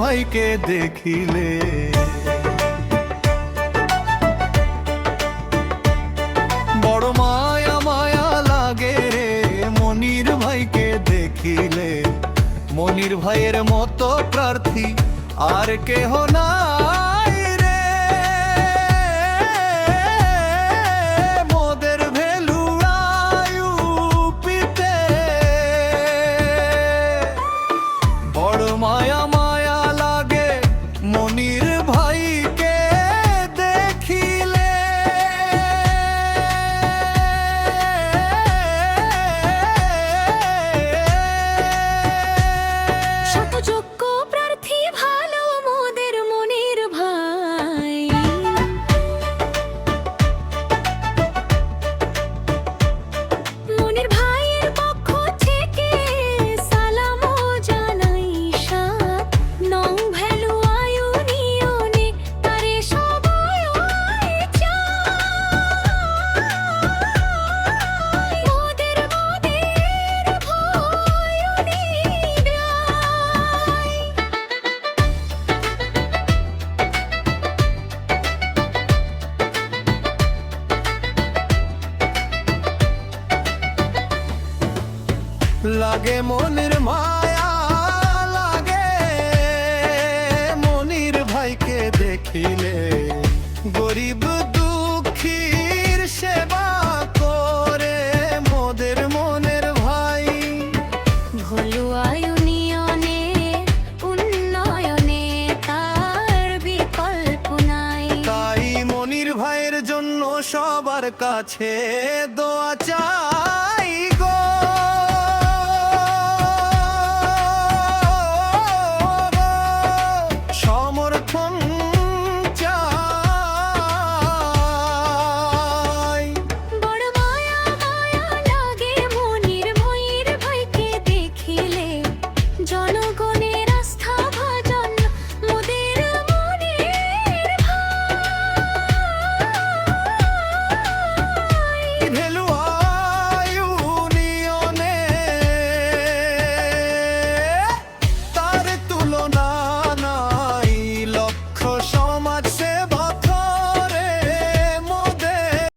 ভাইকে দেখিলে। বড় মায়া মায়া লাগে রে মনির ভাইকে দেখিলে। মনির ভাইয়ের মতো প্রার্থী আর কেহ নাই রে। মোদের ভেলুড়ায়ু পিতে বড় মায়া মায়া লাগে মনির ভাইকে দেখিলে। শতযোগ্য প্রার্থী ভালো মোদের মনির ভাই। মনির ভাইয়ের পক্ষ থেকে সালামও জানাই সাত নং ভেলুয়া ইউনিয়নে তারে সবাই চায়। মোদের লাগে মনের মায়া লাগে মনির ভাইকে দেখিলে। গরিব দুঃখীর সেবা করে মোদের মনের ভাই। ভেলুয়া ইউনিয়নে উন্নয়নে তার বিকল্প নাই। তাই মনির ভাইয়ের জন্য সবার কাছে দোয়া চাই।